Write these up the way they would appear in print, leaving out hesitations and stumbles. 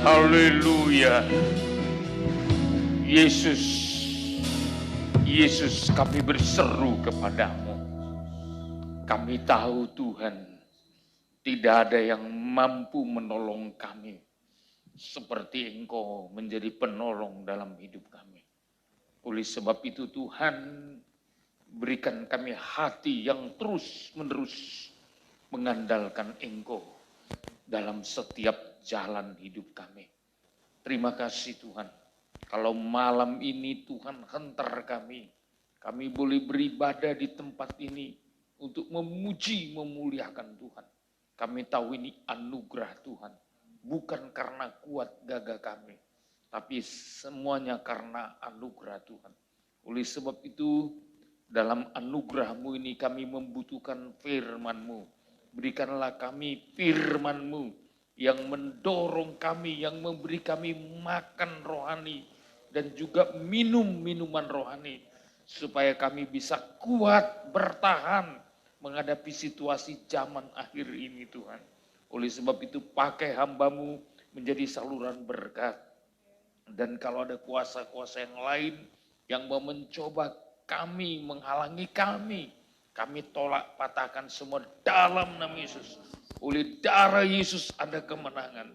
Haleluya. Yesus, Yesus, kami berseru kepadamu. Kami tahu Tuhan, tidak ada yang mampu menolong kami seperti Engkau menjadi penolong dalam hidup kami. Oleh sebab itu Tuhan, berikan kami hati yang terus-menerus mengandalkan Engkau dalam setiap jalan hidup kami. Terima kasih Tuhan. Kalau malam ini Tuhan hentar kami boleh beribadah di tempat ini untuk memuji, memuliakan Tuhan. Kami tahu ini anugerah Tuhan, bukan karena kuat gagah kami, tapi semuanya karena anugerah Tuhan. Oleh sebab itu, dalam anugerah-Mu ini kami membutuhkan firman-Mu. Berikanlah kami firman-Mu yang mendorong kami, yang memberi kami makan rohani dan juga minum minuman rohani, supaya kami bisa kuat bertahan menghadapi situasi zaman akhir ini Tuhan. Oleh sebab itu pakai hamba-Mu menjadi saluran berkat. Dan kalau ada kuasa-kuasa yang lain yang mau mencoba kami, menghalangi kami tolak, patahkan semua dalam nama Yesus. Oleh darah Yesus ada kemenangan.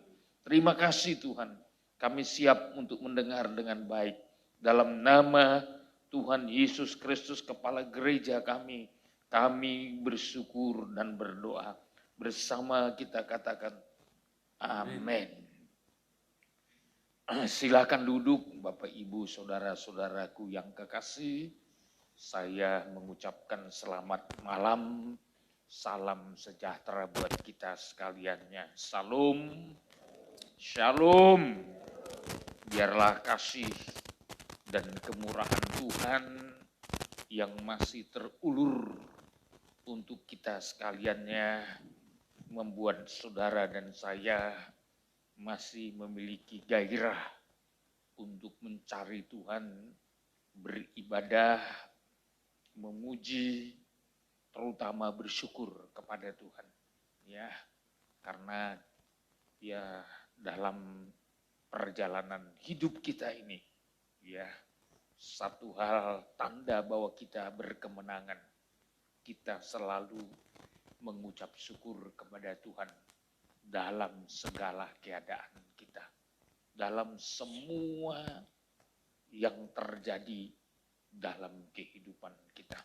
Terima kasih Tuhan. Kami siap untuk mendengar dengan baik. Dalam nama Tuhan Yesus Kristus, Kepala Gereja kami bersyukur dan berdoa. Bersama kita katakan amin. Silakan duduk Bapak Ibu saudara-saudaraku yang kekasih. Saya mengucapkan selamat malam. Salam sejahtera buat kita sekaliannya. Salam. Shalom. Biarlah kasih dan kemurahan Tuhan yang masih terulur untuk kita sekaliannya membuat saudara dan saya masih memiliki gairah untuk mencari Tuhan, beribadah, memuji, terutama bersyukur kepada Tuhan. Ya, karena ya dalam perjalanan hidup kita ini, ya satu hal tanda bahwa kita berkemenangan, kita selalu mengucap syukur kepada Tuhan dalam segala keadaan kita, dalam semua yang terjadi dalam kehidupan kita.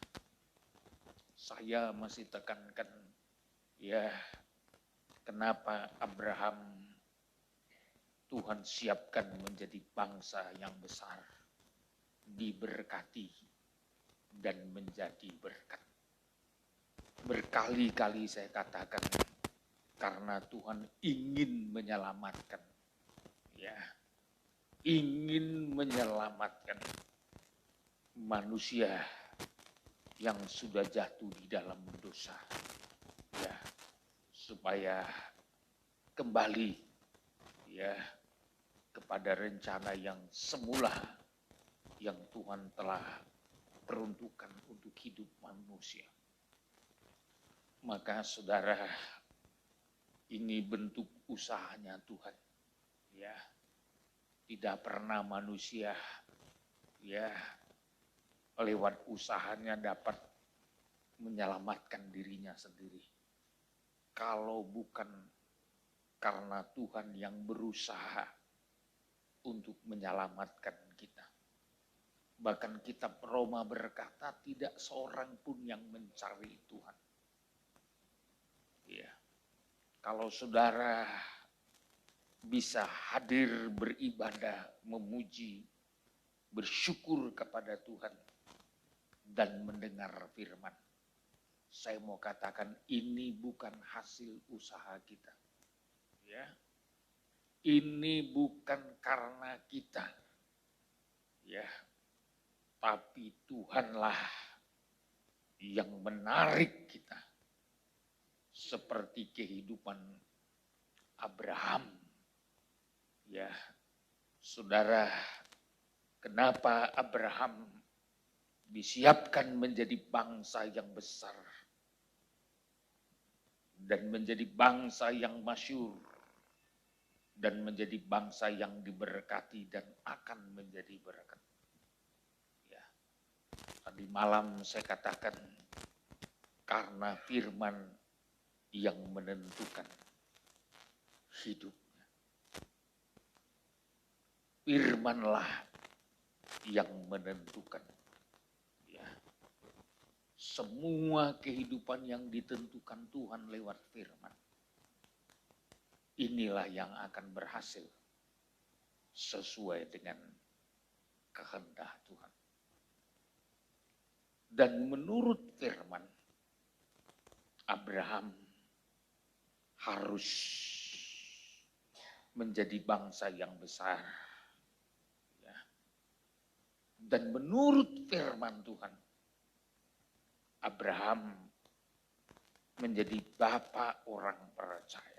Saya masih tekankan, ya, kenapa Abraham Tuhan siapkan menjadi bangsa yang besar, diberkati dan menjadi berkat. Berkali-kali saya katakan, karena Tuhan ingin menyelamatkan, ya, ingin menyelamatkan manusia yang sudah jatuh di dalam dosa, ya, supaya kembali, ya, kepada rencana yang semula yang Tuhan telah peruntukkan untuk hidup manusia. Maka saudara, ini bentuk usahanya Tuhan, ya. Tidak pernah manusia, ya, lewat usahanya dapat menyelamatkan dirinya sendiri. Kalau bukan karena Tuhan yang berusaha untuk menyelamatkan kita. Bahkan kitab Roma berkata tidak seorang pun yang mencari Tuhan. Ya. Kalau saudara bisa hadir beribadah, memuji, bersyukur kepada Tuhan dan mendengar firman, saya mau katakan ini bukan hasil usaha kita. Ya. Ini bukan karena kita. Ya. Tapi Tuhanlah yang menarik kita. Seperti kehidupan Abraham. Ya, saudara, kenapa Abraham disiapkan menjadi bangsa yang besar dan menjadi bangsa yang masyhur? dan menjadi bangsa yang diberkati dan akan menjadi berkat. Ya. Tadi malam saya katakan karena firman yang menentukan hidupnya. Firmanlah yang menentukan. Ya. Semua kehidupan yang ditentukan Tuhan lewat firman. Inilah yang akan berhasil sesuai dengan kehendak Tuhan. Dan menurut firman, Abraham harus menjadi bangsa yang besar. Ya. Dan menurut firman Tuhan, Abraham menjadi bapa orang percaya.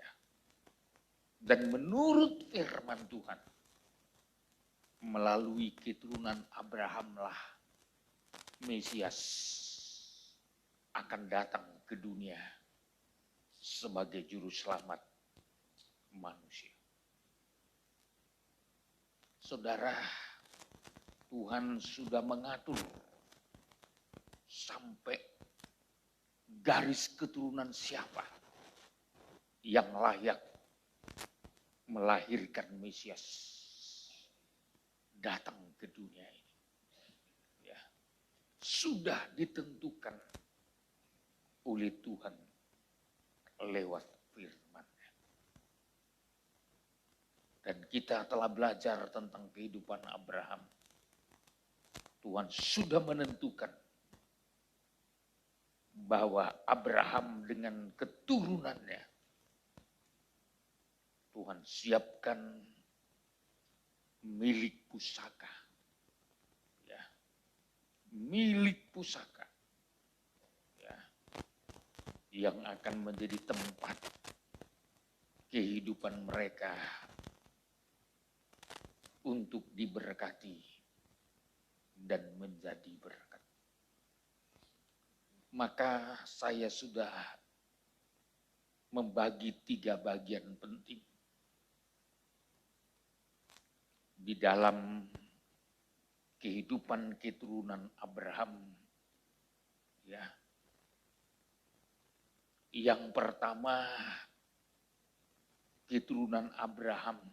Dan menurut firman Tuhan, melalui keturunan Abrahamlah Mesias akan datang ke dunia sebagai juru selamat manusia. Saudara, Tuhan sudah mengatur sampai garis keturunan siapa yang layak melahirkan Mesias datang ke dunia ini. Ya. Sudah ditentukan oleh Tuhan lewat firman-Nya. Dan kita telah belajar tentang kehidupan Abraham. Tuhan sudah menentukan bahwa Abraham dengan keturunannya Tuhan siapkan milik pusaka. Ya. Milik pusaka. Ya. Yang akan menjadi tempat kehidupan mereka untuk diberkati dan menjadi berkat. Maka saya sudah membagi 3 bagian penting di dalam kehidupan keturunan Abraham. Ya. Yang pertama, keturunan Abraham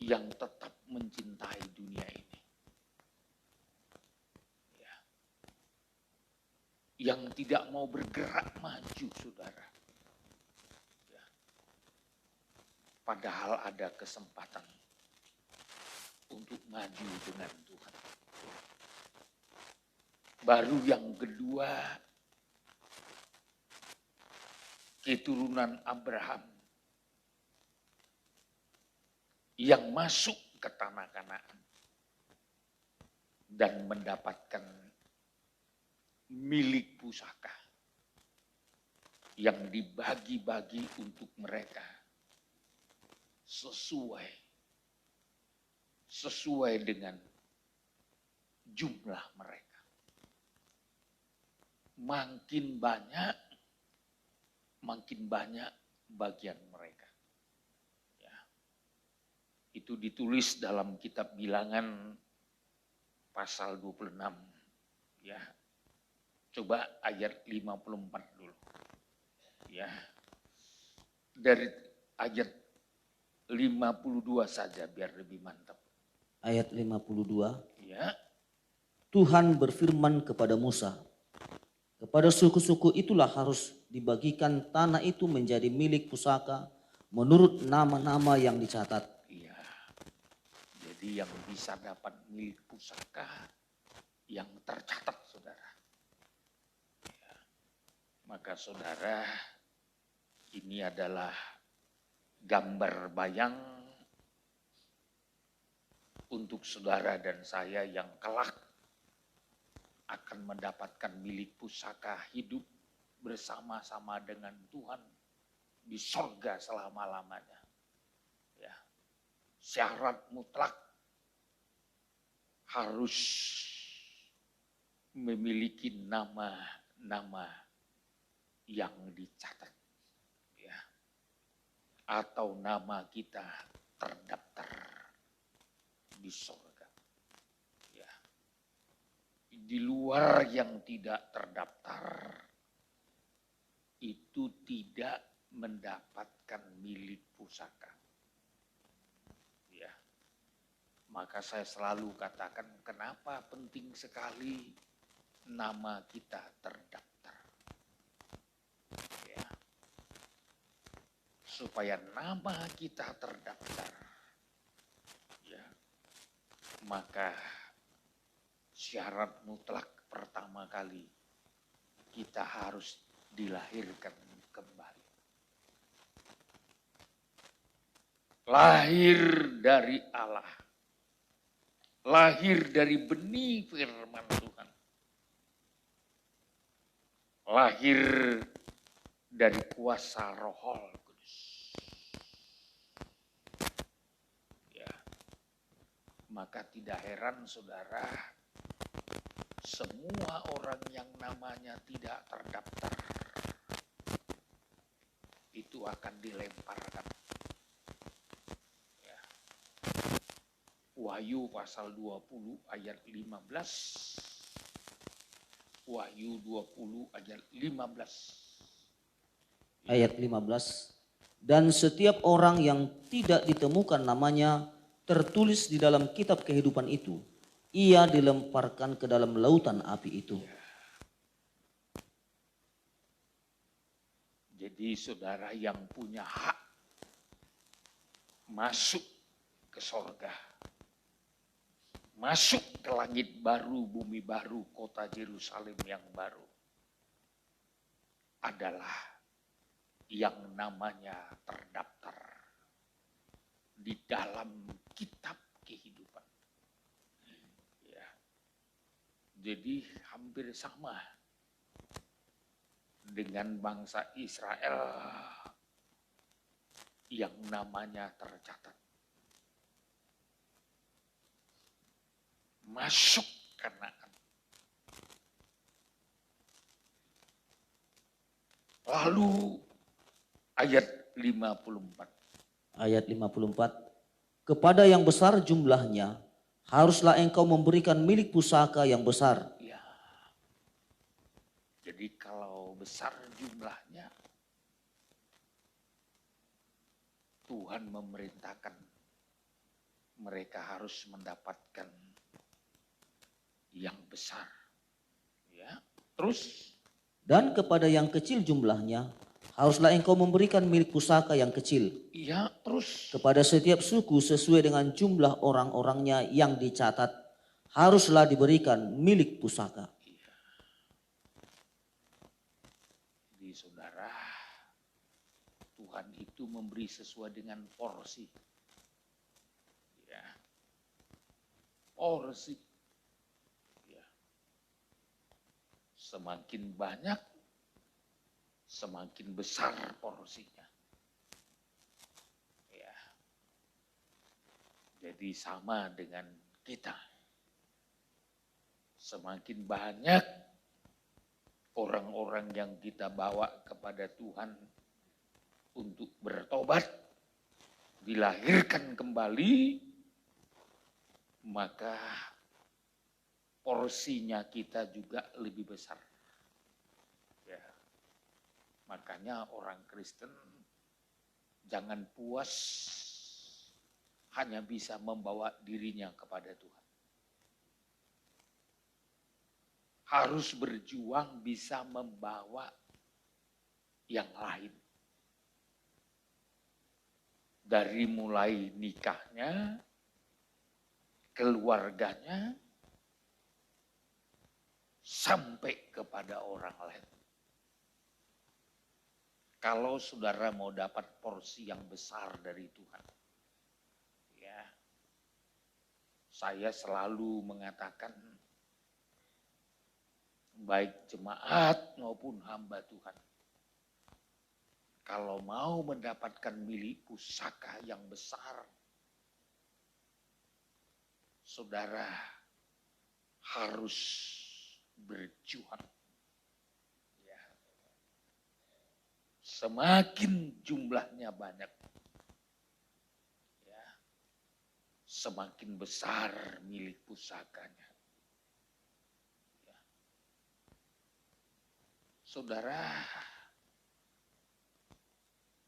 yang tetap mencintai dunia ini. Ya. Yang tidak mau bergerak maju, saudara. Ya. Padahal ada kesempatan untuk maju dengan Tuhan. Baru yang kedua, keturunan Abraham yang masuk ke tanah Kanaan dan mendapatkan milik pusaka yang dibagi-bagi untuk mereka sesuai dengan jumlah mereka. Makin banyak bagian mereka. Ya. Itu ditulis dalam kitab Bilangan pasal 26. Ya. Coba ayat 54 dulu. Ya. Dari ayat 52 saja biar lebih mantap. Ayat 52. Ya. Tuhan berfirman kepada Musa, kepada suku-suku itulah harus dibagikan tanah itu menjadi milik pusaka menurut nama-nama yang dicatat. Iya. Jadi yang bisa dapat milik pusaka yang tercatat, saudara. Ya. Maka saudara, ini adalah gambar bayang untuk saudara dan saya yang kelak akan mendapatkan milik pusaka hidup bersama-sama dengan Tuhan di sorga selama-lamanya. Ya. Syarat mutlak harus memiliki nama-nama yang dicatat. Ya. atau nama kita terdaftar di sorga. Ya. Di luar yang tidak terdaftar itu tidak mendapatkan milik pusaka. Ya. Maka saya selalu katakan kenapa penting sekali nama kita terdaftar. Ya. Supaya nama kita terdaftar. Ya. Maka syarat mutlak pertama kali kita harus dilahirkan kembali. Lahir dari Allah. Lahir dari benih firman Tuhan. Lahir dari kuasa Roh Kudus. Ya. Maka tidak heran saudara, semua orang yang namanya tidak terdaftar itu akan dilemparkan. Ya. Wahyu pasal 20 ayat 15. Wahyu 20 ayat 15. Ayat 15. Dan setiap orang yang tidak ditemukan namanya tertulis di dalam kitab kehidupan itu, ia dilemparkan ke dalam lautan api itu. Jadi saudara yang punya hak masuk ke sorga, masuk ke langit baru, bumi baru, kota Yerusalem yang baru, adalah yang namanya terdaftar di dalam kitab kehidupan. Ya. Jadi hampir sama dengan bangsa Israel yang namanya tercatat. Masuk Kanaan. Lalu ayat 54. Ayat 54. Kepada yang besar jumlahnya, haruslah engkau memberikan milik pusaka yang besar. Ya. Jadi kalau besar jumlahnya, Tuhan memerintahkan mereka harus mendapatkan yang besar. Ya. Terus Dan kepada yang kecil jumlahnya, haruslah engkau memberikan milik pusaka yang kecil. iya, terus Kepada setiap suku sesuai dengan jumlah orang-orangnya yang dicatat, haruslah diberikan milik pusaka. di saudara, Tuhan itu memberi sesuai dengan porsi. Ya. Porsi. Ya. Semakin banyak, semakin besar porsinya. Ya. Jadi sama dengan kita. Semakin banyak orang-orang yang kita bawa kepada Tuhan untuk bertobat, dilahirkan kembali, maka porsinya kita juga lebih besar. Ya. Makanya orang Kristen jangan puas hanya bisa membawa dirinya kepada Tuhan. Harus berjuang bisa membawa yang lain. Dari mulai nikahnya, keluarganya, sampai kepada orang lain. Kalau saudara mau dapat porsi yang besar dari Tuhan, ya, saya selalu mengatakan, baik jemaat maupun hamba Tuhan, kalau mau mendapatkan milik pusaka yang besar, saudara harus berjuang. Ya. semakin jumlahnya banyak, ya, semakin besar milik pusakanya. Ya. Saudara,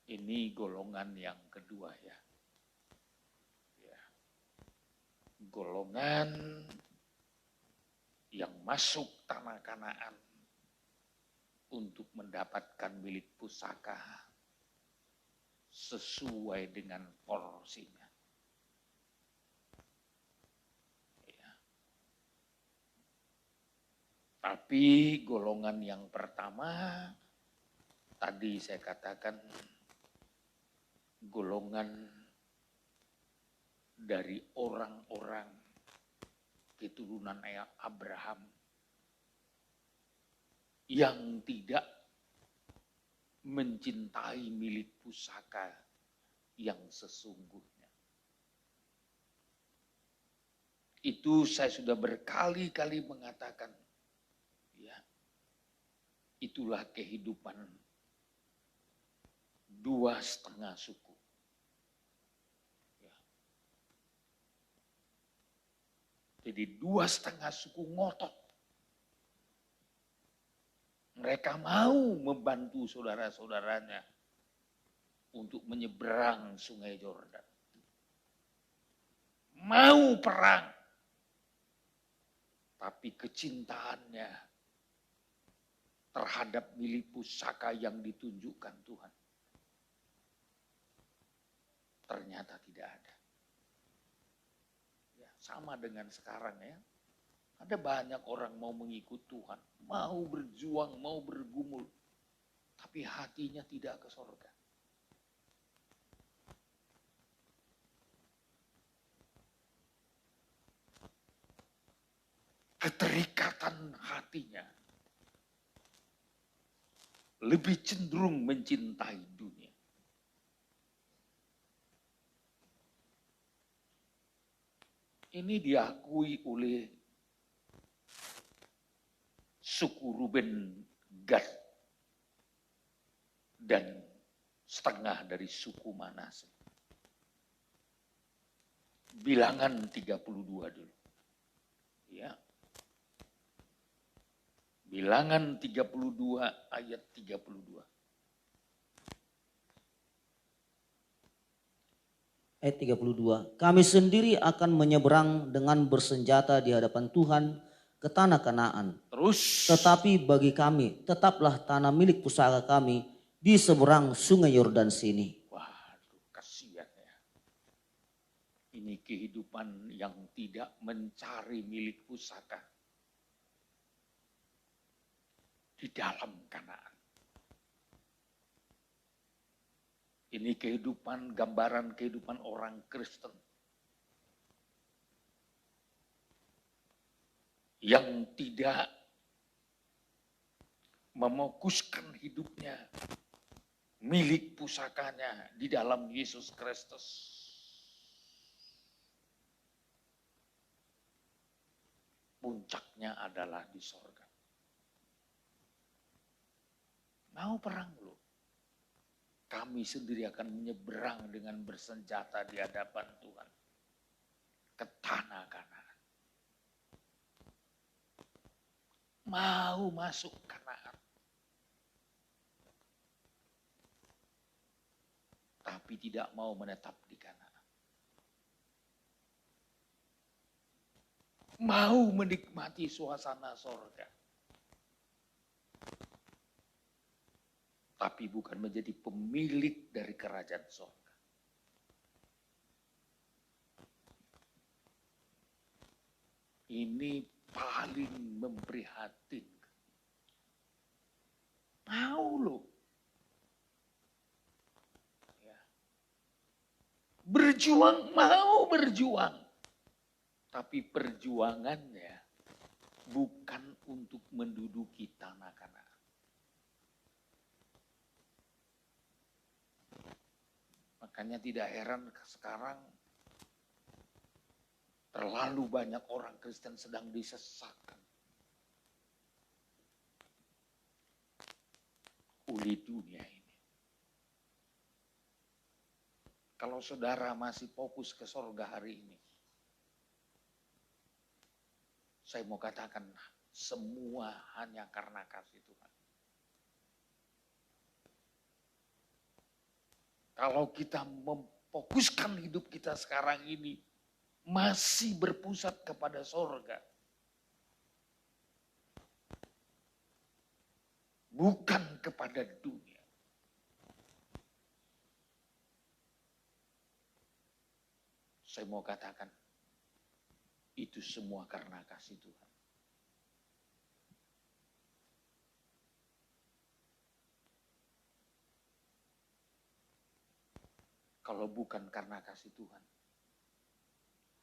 ini golongan yang kedua ya. Ya. Golongan yang masuk tanah Kanaan untuk mendapatkan milik pusaka sesuai dengan porsinya. Ya. Tapi golongan yang pertama, tadi saya katakan golongan dari orang-orang keturunan Abraham yang tidak mencintai milik pusaka yang sesungguhnya. Itu saya sudah berkali-kali mengatakan, ya, itulah kehidupan 2,5 suku. Ya. Jadi 2,5 suku ngotot. Mereka mau membantu saudara-saudaranya untuk menyeberang Sungai Yordan. Mau perang. Tapi kecintaannya terhadap milik pusaka yang ditunjukkan Tuhan ternyata tidak ada. Ya, sama dengan sekarang ya. Ada banyak orang mau mengikut Tuhan, mau berjuang, mau bergumul, tapi hatinya tidak ke sorga. Keterikatan hatinya lebih cenderung mencintai dunia. Ini diakui oleh suku Ruben, Gad, dan setengah dari suku Manase. Bilangan 32 dulu. Ya. Bilangan 32 ayat 32. Ayat 32. Kami sendiri akan menyeberang dengan bersenjata di hadapan Tuhan ke tanah Kanaan. Terus. Tetapi bagi kami tetaplah tanah milik pusaka kami di seberang Sungai Yordan sini. Waduh, kasihan ya. Ini kehidupan yang tidak mencari milik pusaka di dalam Kanaan. Ini kehidupan, gambaran kehidupan orang Kristen yang tidak memokuskan hidupnya milik pusakanya di dalam Yesus Kristus. Puncaknya adalah di sorga. Mau perang loh. Kami sendiri akan menyeberang dengan bersenjata di hadapan Tuhan ke tanah Kanaan. Mau masuk Kanaan. Tapi tidak mau menetap di Kanaan. Mau menikmati suasana sorga. Tapi bukan menjadi pemilik dari kerajaan sorga. Ini paling memprihatinkan. Mau loh. Ya. Berjuang, mau berjuang. Tapi perjuangannya bukan untuk menduduki tanah Kanaan. Makanya tidak heran sekarang terlalu banyak orang Kristen sedang disesatkan oleh dunia ini. Kalau saudara masih fokus ke sorga hari ini, saya mau katakan semua hanya karena kasih Tuhan. Kalau kita memfokuskan hidup kita sekarang ini masih berpusat kepada sorga, bukan kepada dunia. Saya mau katakan, itu semua karena kasih Tuhan. Kalau bukan karena kasih Tuhan,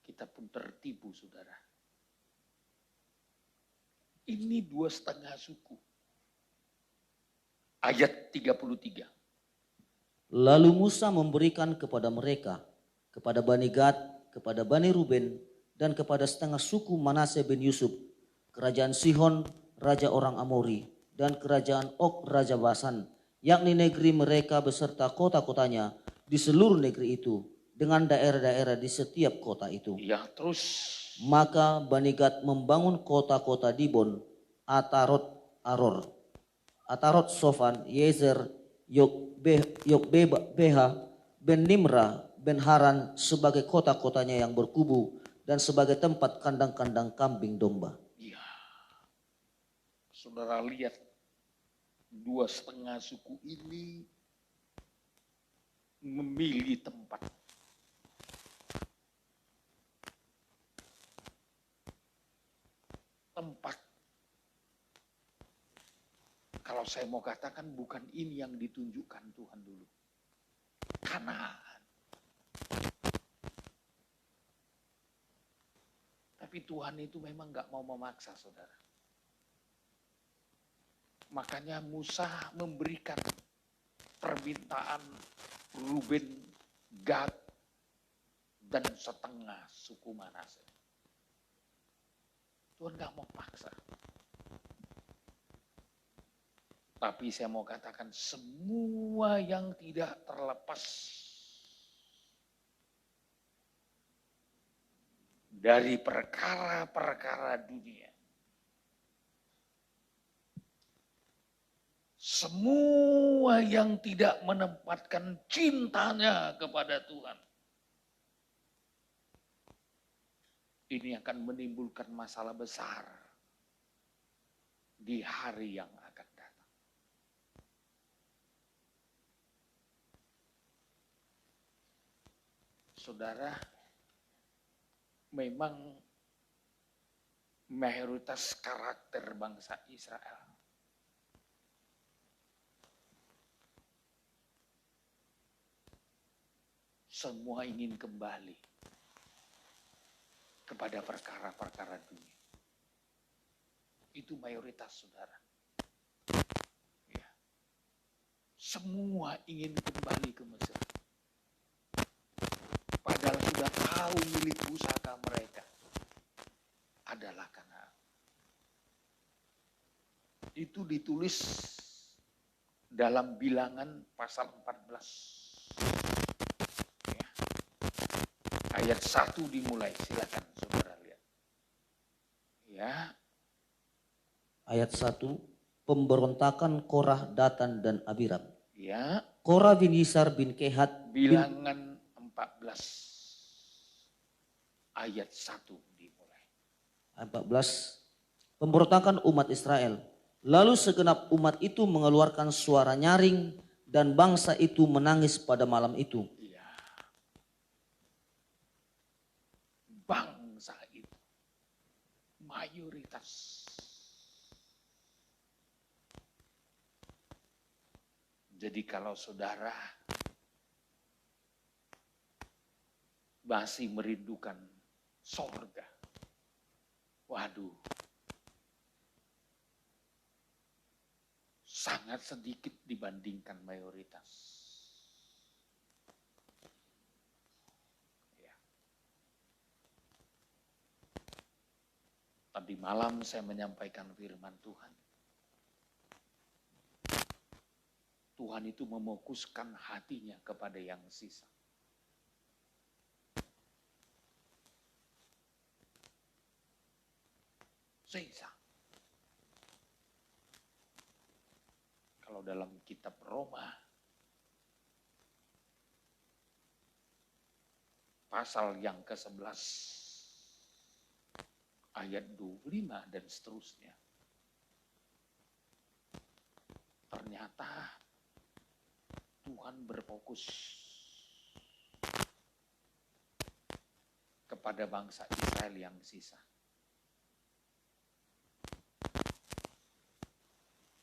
kita pun tertipu, saudara. Ini 2,5 suku. Ayat 33. Lalu Musa memberikan kepada mereka, kepada Bani Gad, kepada Bani Ruben, dan kepada setengah suku Manase bin Yusuf, kerajaan Sihon, raja orang Amori, dan kerajaan Og, raja Basan, yakni negeri mereka beserta kota-kotanya di seluruh negeri itu, dengan daerah-daerah di setiap kota itu. Ya, terus. Maka Bani Gad membangun kota-kota Dibon, Atarot, Aror, Atarot Sofan, Yezer, Yokbeha, Ben Nimra, Ben Haran sebagai kota-kotanya yang berkubu dan sebagai tempat kandang-kandang kambing domba. Ya, saudara lihat 2,5 suku ini memilih tempat. Kalau saya mau katakan bukan ini yang ditunjukkan Tuhan dulu. Kanaan. Tapi Tuhan itu memang gak mau memaksa, saudara. Makanya Musa memberikan permintaan Ruben, Gad, dan setengah suku Manase. Tuhan gak mau paksa. Tapi saya mau katakan semua yang tidak terlepas dari perkara-perkara dunia. Semua yang tidak menempatkan cintanya kepada Tuhan. Ini akan menimbulkan masalah besar di hari yang akan datang. Saudara, memang mayoritas karakter bangsa Israel semua ingin kembali kepada perkara-perkara dunia. Itu mayoritas, saudara. Ya. Semua ingin kembali ke Mesir. Padahal sudah tahu milik pusaka mereka adalah Kanaan. Itu ditulis dalam Bilangan pasal 14. Ya. Ayat 1 dimulai, silakan saudara lihat. Ya. Ayat 1, pemberontakan Korah, Datan, dan Abiram. Ya. Korah bin Yisar bin Kehat. Bilangan 14 ayat 1 dimulai. 14, pemberontakan umat Israel. Lalu segenap umat itu mengeluarkan suara nyaring dan bangsa itu menangis pada malam itu. Ya. Bangsa itu mayoritas. Jadi kalau saudara masih merindukan sorga, waduh, sangat sedikit dibandingkan mayoritas. Ya. Tadi malam saya menyampaikan firman Tuhan. Tuhan itu memokuskan hatinya kepada yang sisa. sisa. Kalau dalam kitab Roma, pasal yang ke-11, ayat 25 dan seterusnya. Ternyata Tuhan berfokus kepada bangsa Israel yang sisa.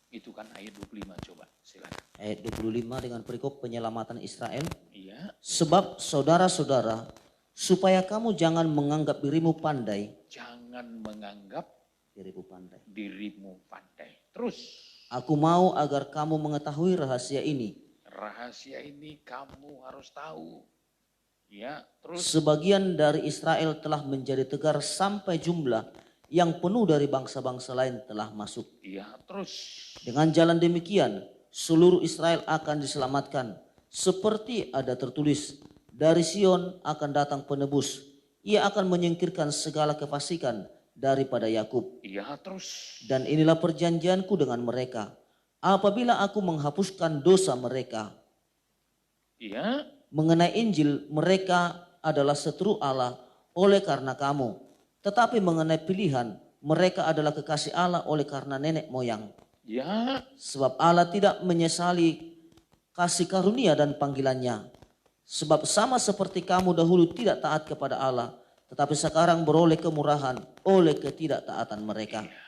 Itu kan ayat 25, coba silakan. Ayat 25 dengan perikop penyelamatan Israel. Iya. Sebab saudara-saudara, supaya kamu jangan menganggap dirimu pandai. Jangan menganggap dirimu pandai. Terus. Aku mau agar kamu mengetahui rahasia ini. Rahasia ini kamu harus tahu. Ya, terus. Sebagian dari Israel telah menjadi tegar sampai jumlah yang penuh dari bangsa-bangsa lain telah masuk. Ya, terus. Dengan jalan demikian, seluruh Israel akan diselamatkan. Seperti ada tertulis, dari Sion akan datang penebus. Ia akan menyingkirkan segala kefasikan daripada Yakub. Ya, terus. Dan inilah perjanjianku dengan mereka. Apabila aku menghapuskan dosa mereka. Ya. Mengenai Injil, mereka adalah seteru Allah oleh karena kamu. Tetapi mengenai pilihan, mereka adalah kekasih Allah oleh karena nenek moyang. Ya. Sebab Allah tidak menyesali kasih karunia dan panggilannya. Sebab sama seperti kamu dahulu tidak taat kepada Allah, tetapi sekarang beroleh kemurahan oleh ketidaktaatan mereka. Ya.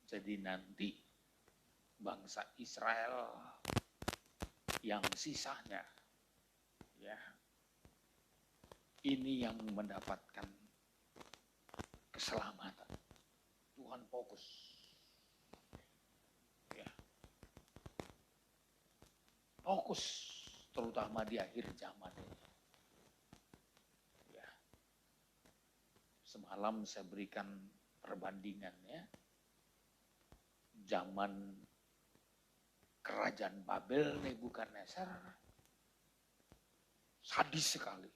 Jadi nanti bangsa Israel yang sisanya, ya, ini yang mendapatkan keselamatan. Tuhan fokus, ya, fokus terutama di akhir zaman ini. Ya. Semalam saya berikan perbandingannya, zaman kerajaan Babel Nebukadnezar sadis sekali.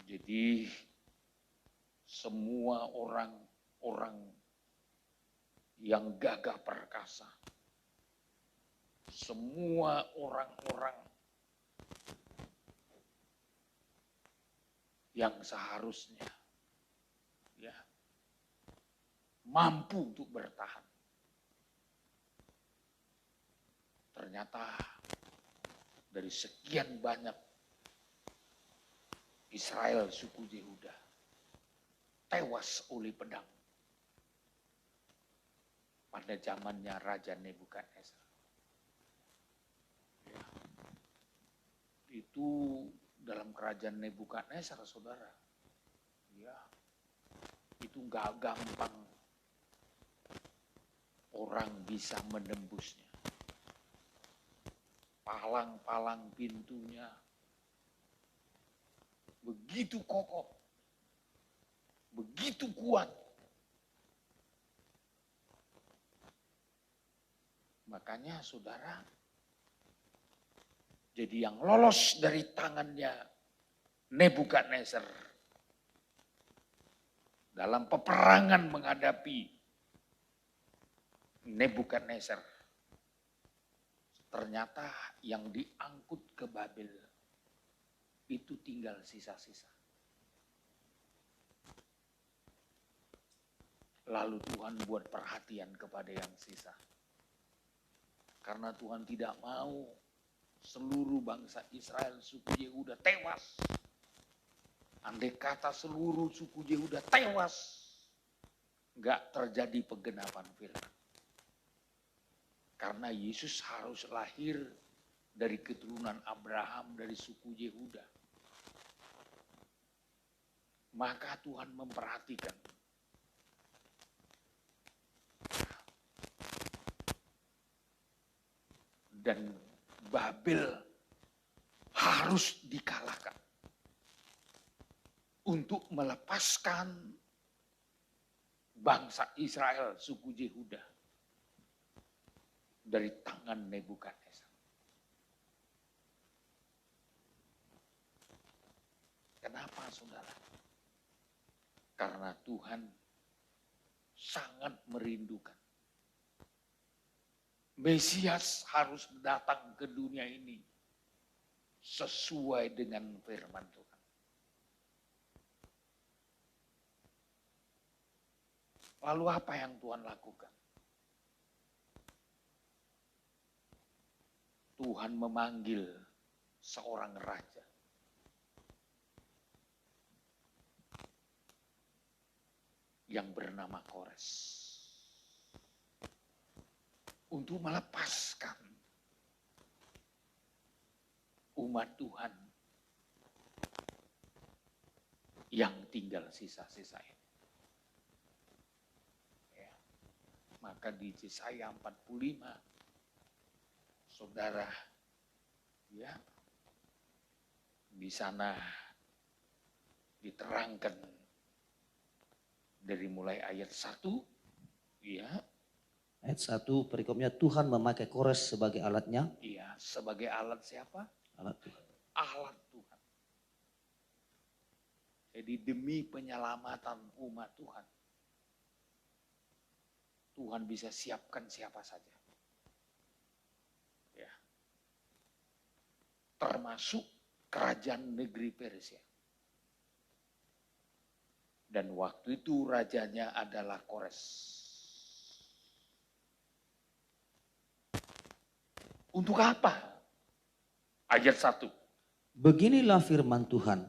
Jadi semua orang-orang yang gagah perkasa, semua orang-orang yang seharusnya ya mampu untuk bertahan, ternyata dari sekian banyak Israel suku Yehuda tewas oleh pedang pada zamannya Raja Nebukadnezar. Ya. Itu dalam kerajaan Nebukadnezar, saudara. Ya, itu gak gampang orang bisa menembusnya. Palang-palang pintunya begitu kokoh, begitu kuat. Makanya saudara, jadi yang lolos dari tangannya Nebukadnezar dalam peperangan menghadapi Nebukadnezar, ternyata yang diangkut ke Babel itu tinggal sisa-sisa. Lalu Tuhan buat perhatian kepada yang sisa. Karena Tuhan tidak mau seluruh bangsa Israel, suku Yehuda tewas. Andai kata seluruh suku Yehuda tewas, enggak terjadi penggenapan firman. Karena Yesus harus lahir dari keturunan Abraham, dari suku Yehuda. Maka Tuhan memperhatikan. Dan Babel harus dikalahkan untuk melepaskan bangsa Israel, suku Yehuda, dari tangan Nebukadnezar. Kenapa, saudara? Karena Tuhan sangat merindukan. Mesias harus datang ke dunia ini sesuai dengan firman Tuhan. Lalu apa yang Tuhan lakukan? Tuhan memanggil seorang raja. Yang bernama Kores. Untuk melepaskan umat Tuhan yang tinggal sisa-sisa ini. Ya. Maka di Yesaya 45, saudara, ya, di sana diterangkan dari mulai ayat 1, ya. Ayat 1 perikopnya, Tuhan memakai Kores sebagai alatnya. Iya, sebagai alat siapa? Alat Tuhan. Alat Tuhan. Jadi demi penyelamatan umat Tuhan, Tuhan bisa siapkan siapa saja. Ya. Termasuk kerajaan negeri Persia. Dan waktu itu rajanya adalah Kores. Untuk apa? Ayat 1. Beginilah firman Tuhan.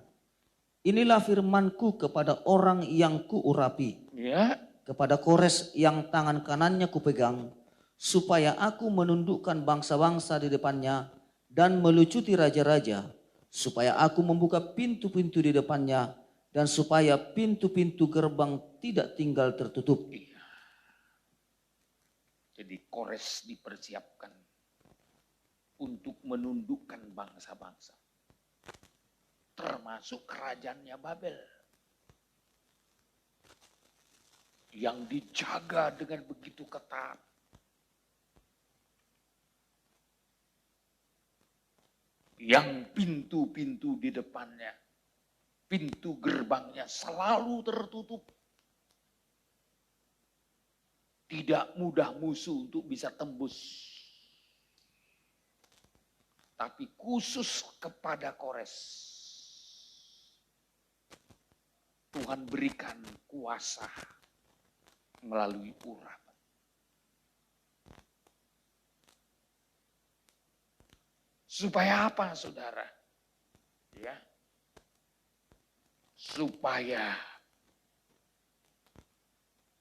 Inilah firmanku kepada orang yang kuurapi. Ya. Kepada Kores yang tangan kanannya kupegang. Supaya aku menundukkan bangsa-bangsa di depannya. Dan melucuti raja-raja. Supaya aku membuka pintu-pintu di depannya. Dan supaya pintu-pintu gerbang tidak tinggal tertutup. Iya. Jadi Kores dipersiapkan untuk menundukkan bangsa-bangsa. Termasuk kerajaannya Babel. Yang dijaga dengan begitu ketat. Yang pintu-pintu di depannya, pintu gerbangnya selalu tertutup. Tidak mudah musuh untuk bisa tembus. Tapi khusus kepada Kores, Tuhan berikan kuasa melalui urapan. Supaya apa, saudara? Ya, supaya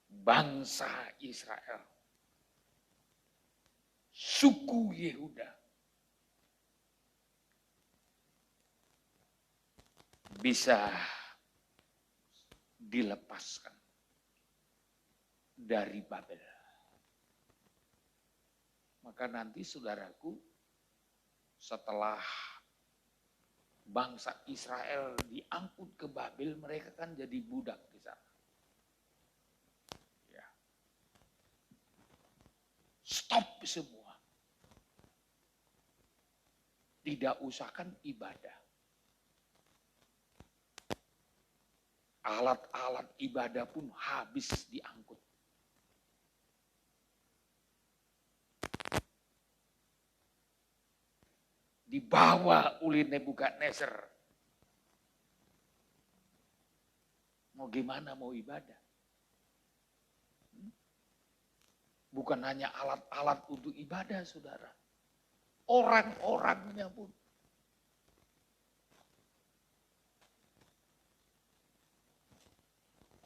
bangsa Israel, suku Yehuda, bisa dilepaskan dari Babel. Maka nanti saudaraku, setelah bangsa Israel diangkut ke Babel, mereka kan jadi budak di sana. Ya. Stop semua. Tidak usahkan ibadah. Alat-alat ibadah pun habis diangkut. Dibawa oleh Nebukadnezar. Mau gimana mau ibadah? Bukan hanya alat-alat untuk ibadah, saudara. Orang-orangnya pun.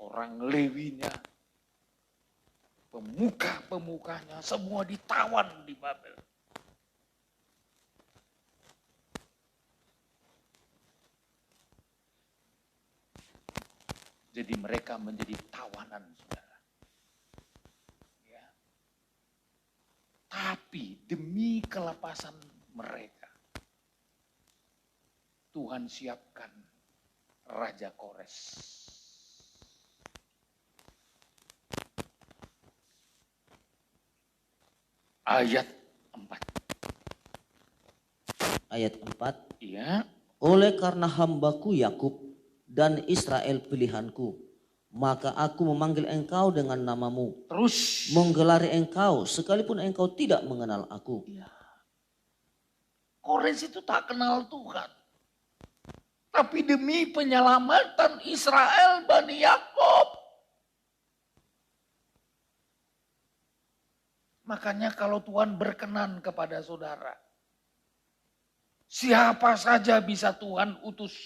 Orang Lewinya, pemuka-pemukanya, semua ditawan di Babel. Jadi mereka menjadi tawanan, saudara. Ya. Tapi demi kelepasan mereka, Tuhan siapkan Raja Kores. Ayat 4. Ayat 4. Iya. Oleh karena hambaku Yakub dan Israel pilihanku maka aku memanggil engkau dengan namamu, Terus menggelari engkau sekalipun engkau tidak mengenal aku. Kores itu tak kenal Tuhan. Tapi demi penyelamatan Israel Bani Yakob. Makanya kalau Tuhan berkenan kepada saudara, siapa saja bisa Tuhan utus.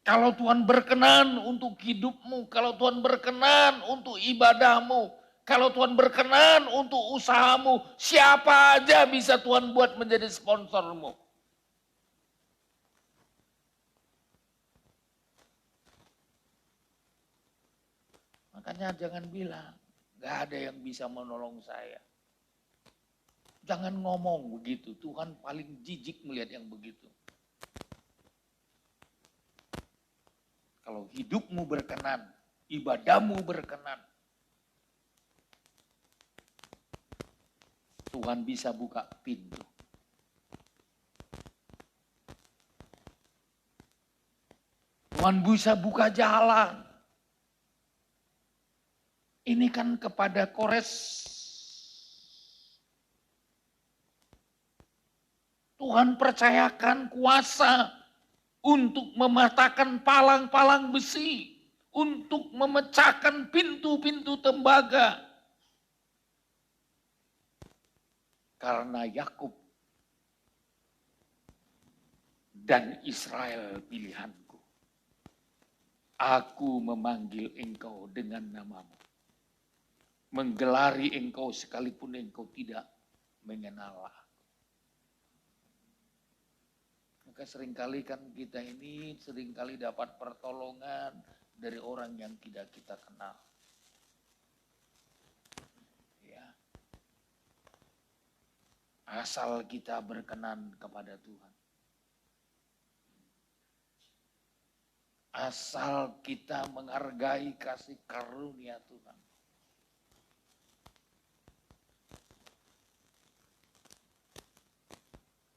Kalau Tuhan berkenan untuk hidupmu, kalau Tuhan berkenan untuk ibadahmu, kalau Tuhan berkenan untuk usahamu, siapa aja bisa Tuhan buat menjadi sponsormu. Makanya jangan bilang, gak ada yang bisa menolong saya. Jangan ngomong begitu, Tuhan paling jijik melihat yang begitu. Kalau hidupmu berkenan, ibadahmu berkenan, Tuhan bisa buka pintu. Tuhan bisa buka jalan. Ini kan kepada Kores. Tuhan percayakan kuasa untuk mematahkan palang-palang besi, untuk memecahkan pintu-pintu tembaga. Karena Yakub dan Israel pilihanku, aku memanggil engkau dengan namamu, menggelari engkau sekalipun engkau tidak mengenal aku. Maka seringkali kan kita ini seringkali dapat pertolongan dari orang yang tidak kita kenal. Ya. Asal kita berkenan kepada Tuhan. Asal kita menghargai kasih karunia Tuhan.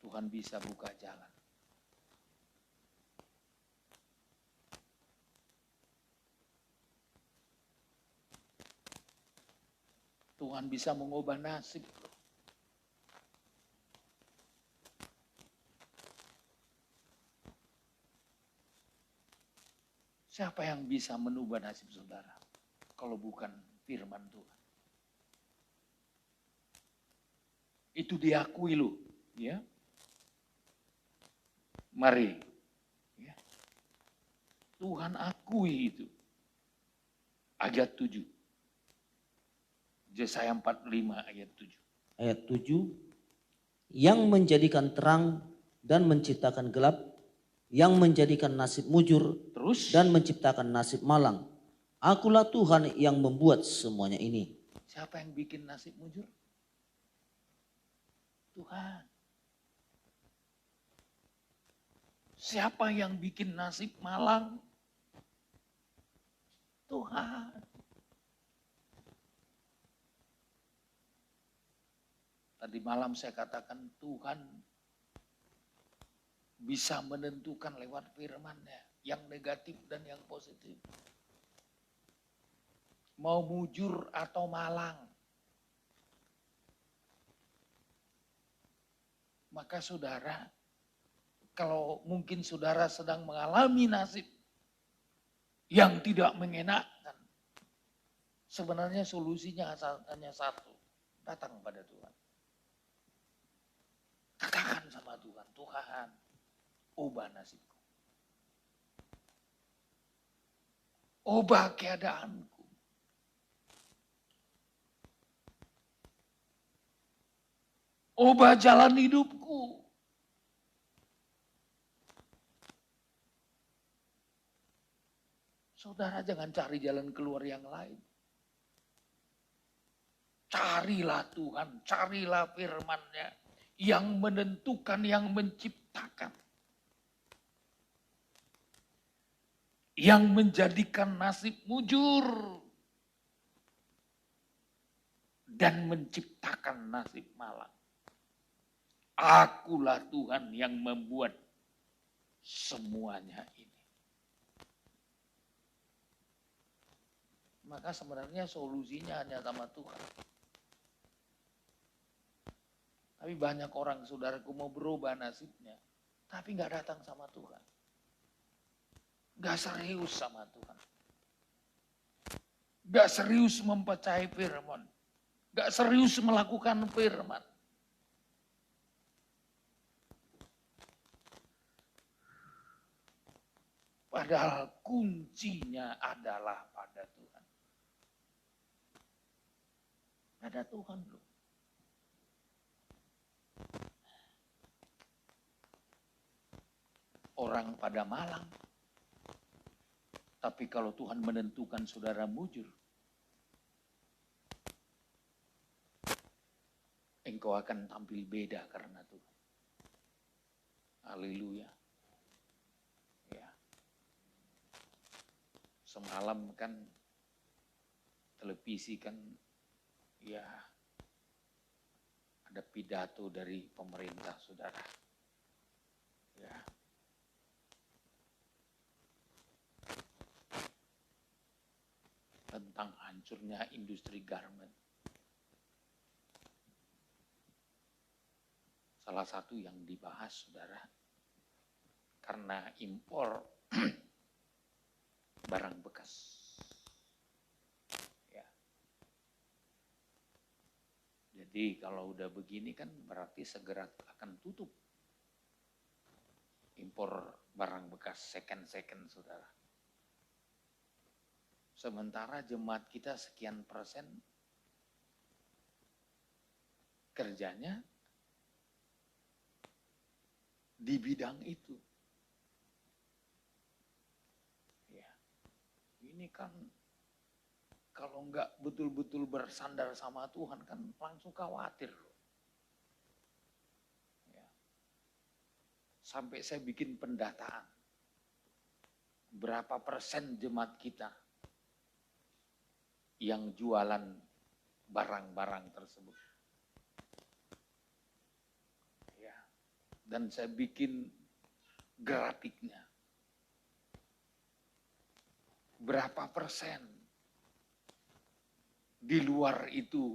Tuhan bisa buka jalan. Tuhan bisa mengubah nasib. Siapa yang bisa mengubah nasib saudara? Kalau bukan firman Tuhan. Itu diakui loh. Ya. Mari. Ya. Tuhan akui itu. Ayat 7. Yesaya 45 ayat 7. Ayat 7, yang menjadikan terang dan menciptakan gelap, yang menjadikan nasib mujur Terus? dan menciptakan nasib malang. Akulah Tuhan yang membuat semuanya ini. Siapa yang bikin nasib mujur? Tuhan. Siapa yang bikin nasib malang? Tuhan. Tadi malam saya katakan Tuhan bisa menentukan lewat firman-Nya yang negatif dan yang positif. Mau mujur atau malang. Maka saudara, kalau mungkin saudara sedang mengalami nasib yang tidak mengenakan, sebenarnya solusinya hanya satu, datang pada Tuhan. Katakan sama Tuhan, Tuhan, ubah nasibku. Ubah keadaanku. Ubah jalan hidupku. Saudara jangan cari jalan keluar yang lain. Carilah Tuhan, carilah firman-Nya yang menentukan, yang menciptakan. Yang menjadikan nasib mujur. Dan menciptakan nasib malang. Akulah Tuhan yang membuat semuanya ini. maka sebenarnya solusinya hanya sama Tuhan. Tapi banyak orang, saudaraku, mau berubah nasibnya, tapi nggak datang sama Tuhan. Nggak serius sama Tuhan. Nggak serius mempercayai firman. Nggak serius melakukan firman. Padahal kuncinya adalah pada Tuhan. Pada Tuhan loh. Orang pada malang. Tapi kalau Tuhan menentukan saudara mujur, engkau akan tampil beda karena Tuhan. Haleluya. Ya. Semalam kan televisi kan ya ada pidato dari pemerintah, saudara. Ya. Tentang hancurnya industri garment. Salah satu yang dibahas, saudara, karena impor barang bekas. Ya. Jadi kalau udah begini kan berarti segera akan tutup impor barang bekas second, saudara. Sementara jemaat kita sekian persen kerjanya di bidang itu. Ya, ini kan kalau nggak betul-betul bersandar sama Tuhan kan langsung khawatir. Ya. Sampai saya bikin pendataan. Berapa persen jemaat kita yang jualan barang-barang tersebut. Ya. Dan saya bikin grafiknya. Berapa persen di luar itu,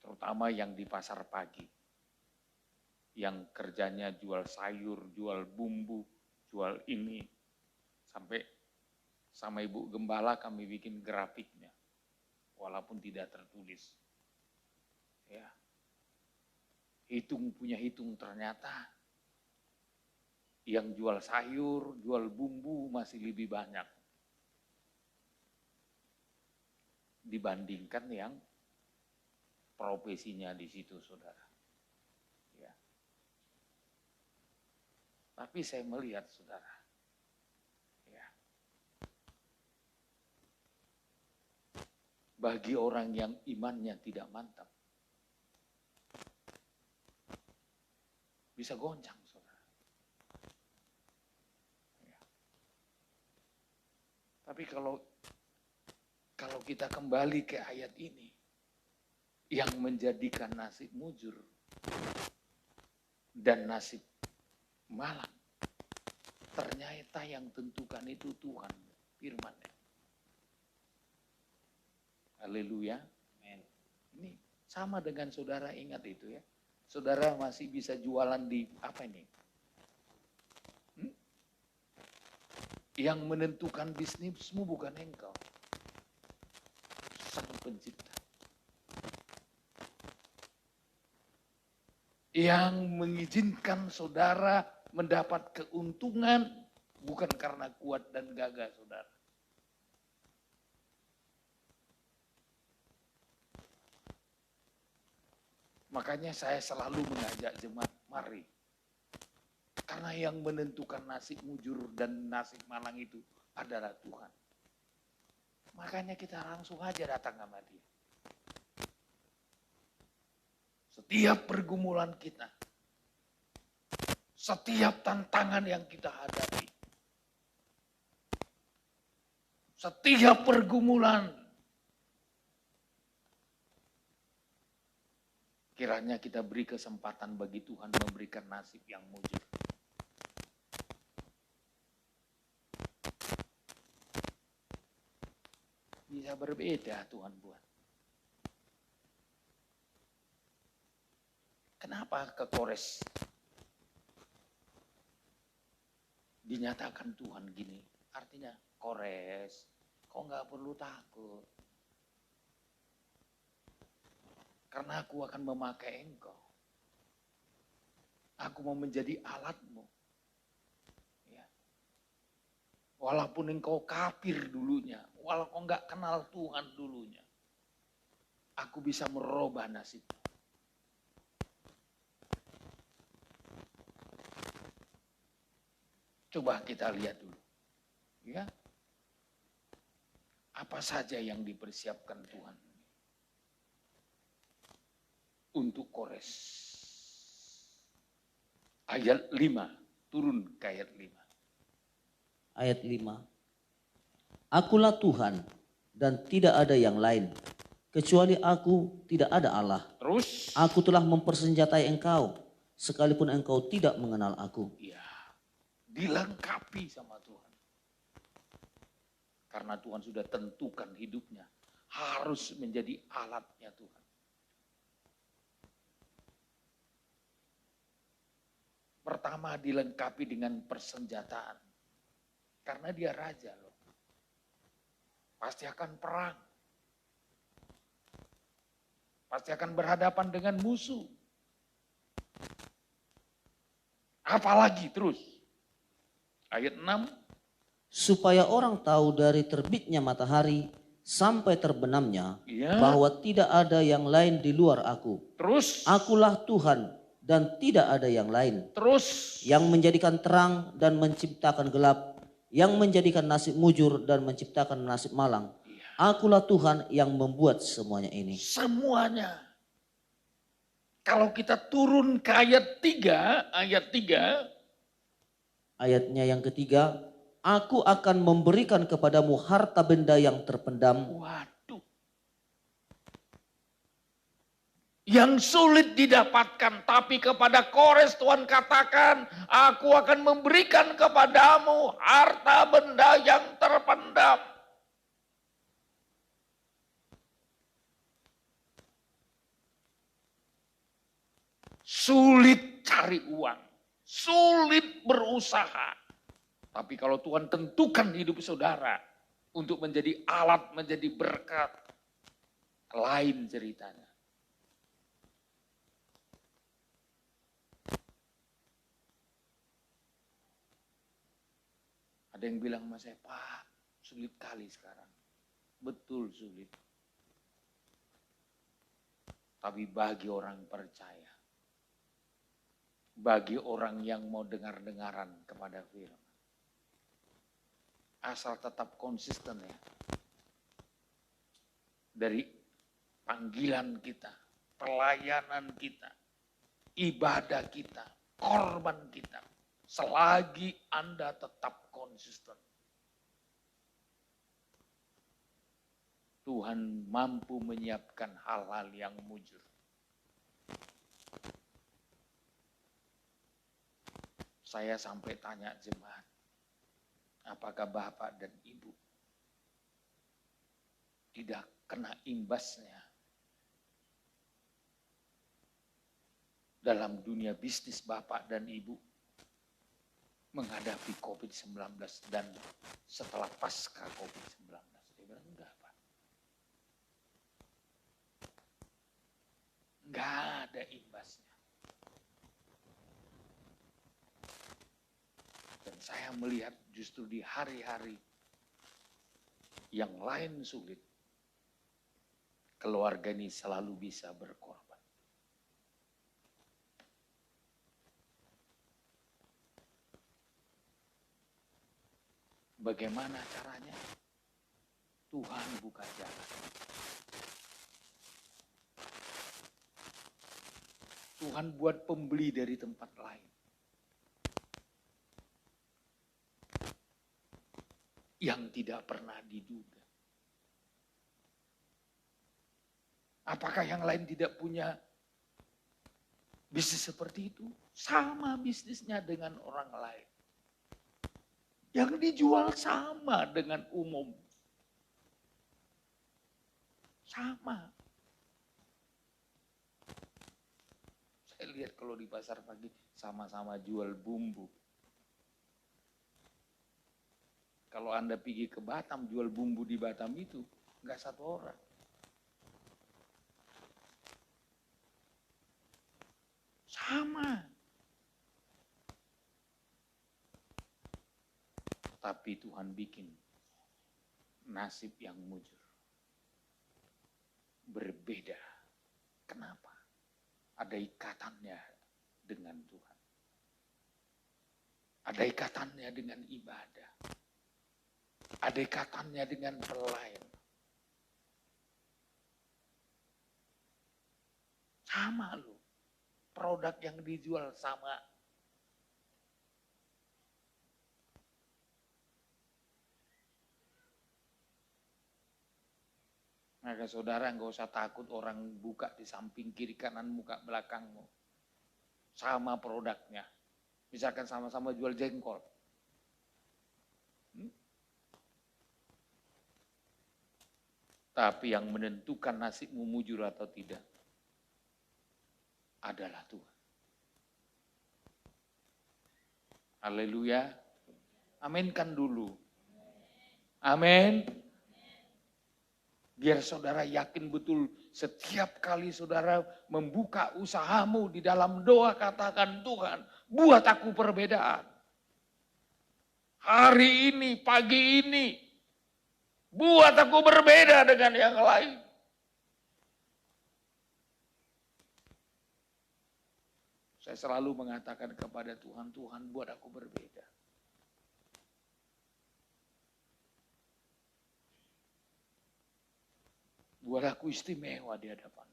terutama yang di pasar pagi, yang kerjanya jual sayur, jual bumbu, jual ini, sampai sama Ibu Gembala kami bikin grafiknya, walaupun tidak tertulis. Ya, punya hitung ternyata yang jual sayur, jual bumbu masih lebih banyak dibandingkan yang profesinya di situ, saudara. Ya. Tapi saya melihat, saudara, bagi orang yang imannya tidak mantap, bisa goncang, saudara. Ya. Tapi kalau kita kembali ke ayat ini, yang menjadikan nasib mujur dan nasib malang, ternyata yang tentukan itu Tuhan, firman-Nya. Haleluya. Amen. Ini sama dengan saudara, ingat itu ya. Saudara masih bisa jualan di apa ini? Yang menentukan bisnismu bukan engkau. Sang Pencipta. Yang mengizinkan saudara mendapat keuntungan bukan karena kuat dan gagah saudara. Makanya saya selalu mengajak jemaat, mari. Karena yang menentukan nasib mujur dan nasib malang itu adalah Tuhan. Makanya kita langsung aja datang sama Dia. Setiap pergumulan kita, setiap tantangan yang kita hadapi, setiap pergumulan, kiranya kita beri kesempatan bagi Tuhan memberikan nasib yang mujur. Ternyata berbeda Tuhan buat. Kenapa ke Kores dinyatakan Tuhan gini? Artinya, Kores, kau nggak perlu takut. Karena aku akan memakai engkau. Aku mau menjadi alatmu. Ya. Walaupun engkau kafir dulunya, walaupun nggak kenal Tuhan dulunya, aku bisa merubah nasibmu. Coba kita lihat dulu. Ya. Apa saja yang dipersiapkan Tuhan untuk Kores. Ayat 5, turun ke ayat 5. Ayat 5. Akulah Tuhan dan tidak ada yang lain. Kecuali aku tidak ada Allah. Terus? Aku telah mempersenjatai engkau, sekalipun engkau tidak mengenal aku. Ya, dilengkapi sama Tuhan. Karena Tuhan sudah tentukan hidupnya. Harus menjadi alatnya Tuhan. Pertama dilengkapi dengan persenjataan. Karena dia raja loh. Pasti akan perang. Pasti akan berhadapan dengan musuh. Apalagi terus. Ayat 6. Supaya orang tahu dari terbitnya matahari sampai terbenamnya, Ya. bahwa tidak ada yang lain di luar aku. Terus. Akulah Tuhan dan tidak ada yang lain. Terus. Yang menjadikan terang dan menciptakan gelap, yang menjadikan nasib mujur dan menciptakan nasib malang. Akulah Tuhan yang membuat semuanya ini. Semuanya. Kalau kita turun ke ayat 3, Ayatnya yang ketiga, aku akan memberikan kepadamu harta benda yang terpendam. waduh. Yang sulit didapatkan, tapi kepada Kores Tuhan katakan, aku akan memberikan kepadamu harta benda yang terpendam. Sulit cari uang, sulit berusaha. Tapi kalau Tuhan tentukan hidup saudara untuk menjadi alat, menjadi berkat, lain ceritanya. Ada yang bilang sama saya, Pak, sulit kali sekarang. Betul sulit. Tapi bagi orang percaya, bagi orang yang mau dengar-dengaran kepada firman, asal tetap konsisten ya. Dari panggilan kita, pelayanan kita, ibadah kita, korban kita, selagi Anda tetap konsisten, Tuhan mampu menyiapkan hal-hal yang mujur. Saya sampai tanya jemaat, apakah Bapak dan Ibu tidak kena imbasnya dalam dunia bisnis Bapak dan Ibu menghadapi COVID-19 dan setelah pasca COVID-19? Dia bilang, enggak Pak. Enggak ada imbasnya. Dan saya melihat justru di hari-hari yang lain sulit, keluarga ini selalu bisa berkorban. Bagaimana caranya? Tuhan buka jalan. Tuhan buat pembeli dari tempat lain. Yang tidak pernah diduga. Apakah yang lain tidak punya bisnis seperti itu? Sama bisnisnya dengan orang lain. Yang dijual sama dengan umum. Sama. Saya lihat kalau di pasar pagi sama-sama jual bumbu. Kalau Anda pergi ke Batam, jual bumbu di Batam itu, nggak satu orang. Sama. Tapi Tuhan bikin nasib yang mujur. Berbeda. Kenapa? Ada ikatannya dengan Tuhan. Ada ikatannya dengan ibadah. Ada ikatannya dengan pelayan. Sama loh. Produk yang dijual sama. Maka saudara nggak usah takut orang buka di samping kiri kanan muka belakangmu. Sama produknya. Misalkan sama-sama jual jengkol. Tapi yang menentukan nasibmu mujur atau tidak adalah Tuhan. Haleluya. Aminkan dulu. Amin. Biar saudara yakin betul setiap kali saudara membuka usahamu di dalam doa katakan Tuhan, buat aku perbedaan. Hari ini, pagi ini, buat aku berbeda dengan yang lain. Saya selalu mengatakan kepada Tuhan, Tuhan buat aku berbeda. Buat aku istimewa di hadapan.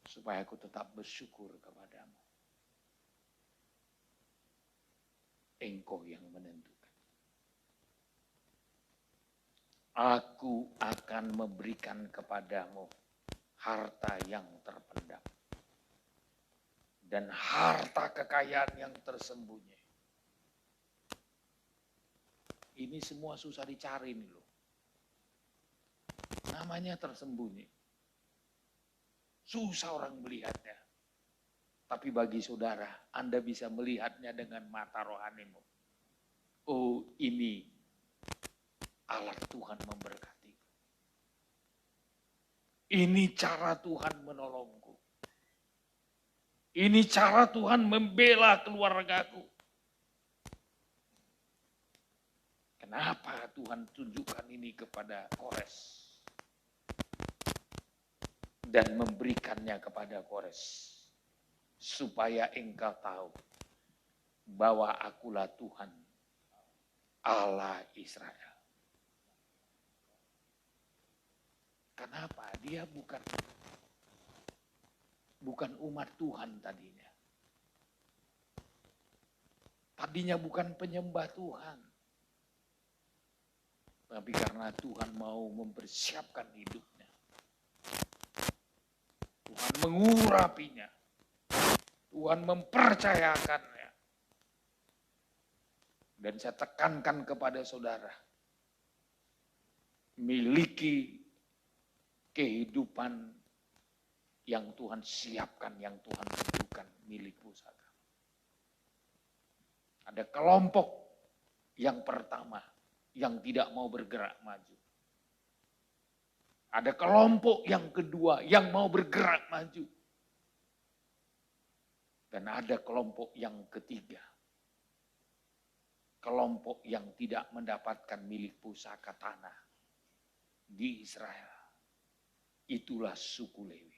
Supaya aku tetap bersyukur kepadamu. Engkau yang menentukan. Aku akan memberikan kepadamu harta yang terpendam. Dan harta kekayaan yang tersembunyi. Ini semua susah dicari nih loh. Namanya tersembunyi. Susah orang melihatnya. Tapi bagi saudara, Anda bisa melihatnya dengan mata rohanimu. Oh, ini alat Tuhan memberkati. Ini cara Tuhan menolongku. Ini cara Tuhan membela keluargaku. Kenapa Tuhan tunjukkan ini kepada Kores? Dan memberikannya kepada Kores. Supaya engkau tahu bahwa akulah Tuhan Allah Israel. Kenapa? Dia bukan umat Tuhan tadinya. Tadinya bukan penyembah Tuhan. Tapi karena Tuhan mau mempersiapkan hidupnya. Tuhan mengurapinya. Tuhan mempercayakannya. Dan saya tekankan kepada saudara. Miliki kehidupan yang Tuhan siapkan, yang Tuhan tentukan milik pusaka. Ada kelompok yang pertama yang tidak mau bergerak maju. Ada kelompok yang kedua yang mau bergerak maju. Dan ada kelompok yang ketiga. Kelompok yang tidak mendapatkan milik pusaka tanah di Israel. Itulah suku Lewi.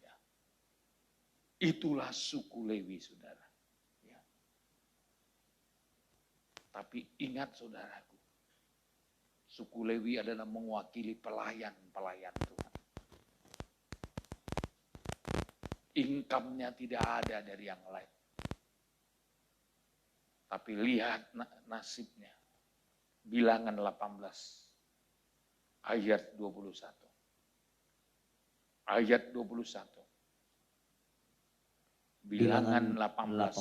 Ya. Itulah suku Lewi, saudara. Ya. Tapi ingat saudaraku, suku Lewi adalah mewakili pelayan-pelayan Tuhan. Income-nya tidak ada dari yang lain. Tapi lihat nasibnya. Bilangan 18 ayat 21. Ayat 21. Bilangan 18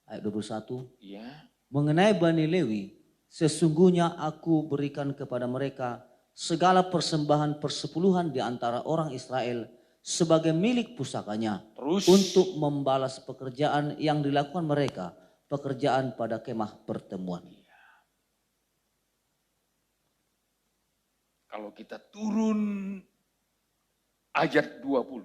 ayat 21. Ya. Mengenai Bani Lewi, sesungguhnya aku berikan kepada mereka segala persembahan persepuluhan di antara orang Israel sebagai milik pusakanya Terus untuk membalas pekerjaan yang dilakukan mereka, pekerjaan pada kemah pertemuan. kalau kita turun ayat 20.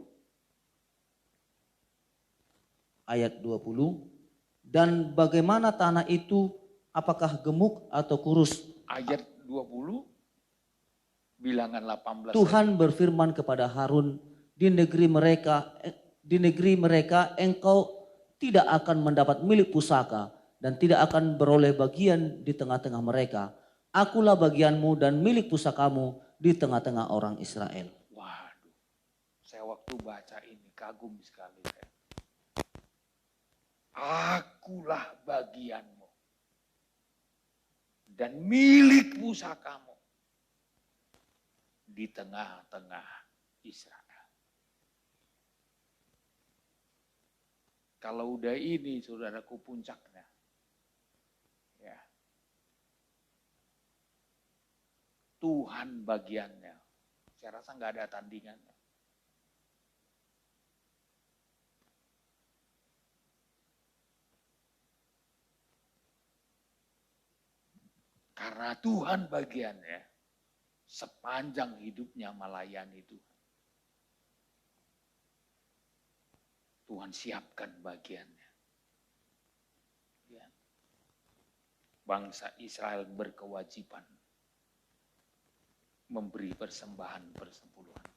Ayat 20, dan bagaimana tanah itu, apakah gemuk atau kurus? Ayat 20, bilangan 18. Tuhan berfirman kepada Harun, di negeri mereka engkau tidak akan mendapat milik pusaka dan tidak akan beroleh bagian di tengah-tengah mereka. Akulah bagianmu dan milik pusakamu di tengah-tengah orang Israel. Waduh, saya waktu baca ini kagum sekali saya. Akulah bagianmu dan milik pusakamu di tengah-tengah Israel. Kalau udah ini saudaraku puncaknya. Ya. Tuhan bagiannya. Saya rasa nggak ada tandingannya. Karena Tuhan bagiannya, sepanjang hidupnya melayani Tuhan. Tuhan siapkan bagiannya. Ya. Bangsa Israel berkewajiban memberi persembahan persepuluhan.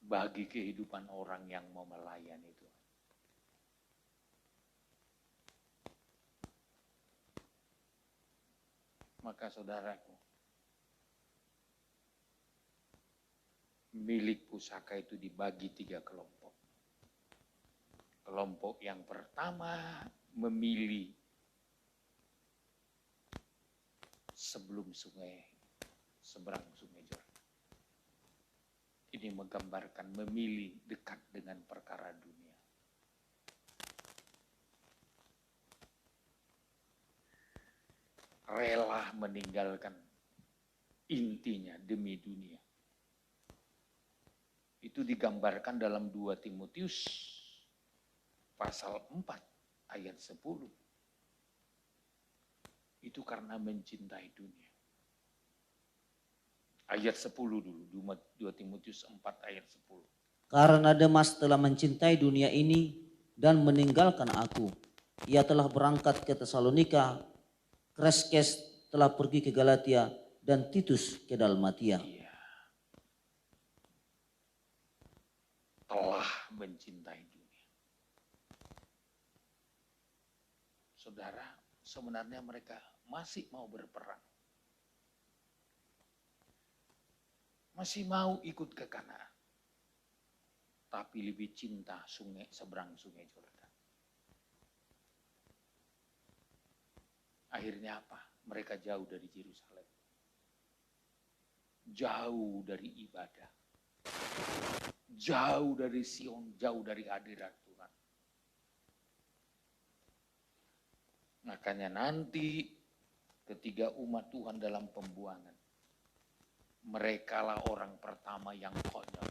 Bagi kehidupan orang yang mau melayani Tuhan. Maka saudaraku, milik pusaka itu dibagi 3 kelompok. Kelompok yang pertama memilih sebelum seberang sungai Jordan. Ini menggambarkan memilih dekat dengan perkara dunia. Rela meninggalkan intinya demi dunia. Itu digambarkan dalam 2 Timotius pasal 4 ayat 10. Itu karena mencintai dunia. Ayat 10 dulu, 2 Timotius 4 ayat 10. Karena Demas telah mencintai dunia ini dan meninggalkan aku. Ia telah berangkat ke Tesalonika, Kreskes telah pergi ke Galatia, dan Titus ke Dalmatia. Iya. Telah mencintai dunia. Saudara, sebenarnya mereka masih mau berperang. Masih mau ikut ke Kanaan. Tapi lebih cinta seberang sungai Jordan. Akhirnya apa? Mereka jauh dari Yerusalem. Jauh dari ibadah. Jauh dari Sion, jauh dari hadirat Tuhan. Makanya nanti ketika umat Tuhan dalam pembuangan, merekalah orang pertama yang konyol.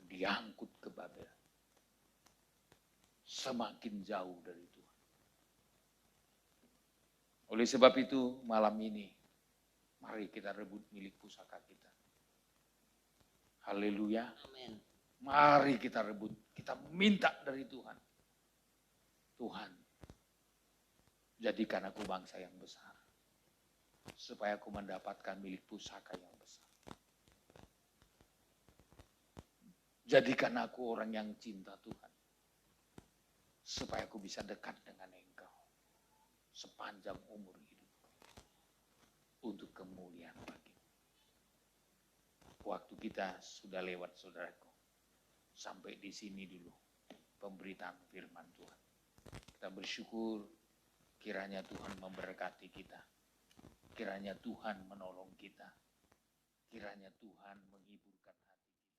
Diangkut ke Babel. Semakin jauh dari Tuhan. Oleh sebab itu malam ini, mari kita rebut milik pusaka kita. Haleluya. Amin. Mari kita rebut, kita minta dari Tuhan. Tuhan, jadikan aku bangsa yang besar. Supaya aku mendapatkan milik pusaka yang besar. Jadikan aku orang yang cinta Tuhan. Supaya aku bisa dekat dengan Engkau. Sepanjang umur hidupku. Untuk kemuliaan bagimu. Waktu kita sudah lewat saudaraku. Sampai di sini dulu pemberitaan firman Tuhan. Kita bersyukur kiranya Tuhan memberkati kita. Kiranya Tuhan menolong kita. Kiranya Tuhan menghiburkan hati.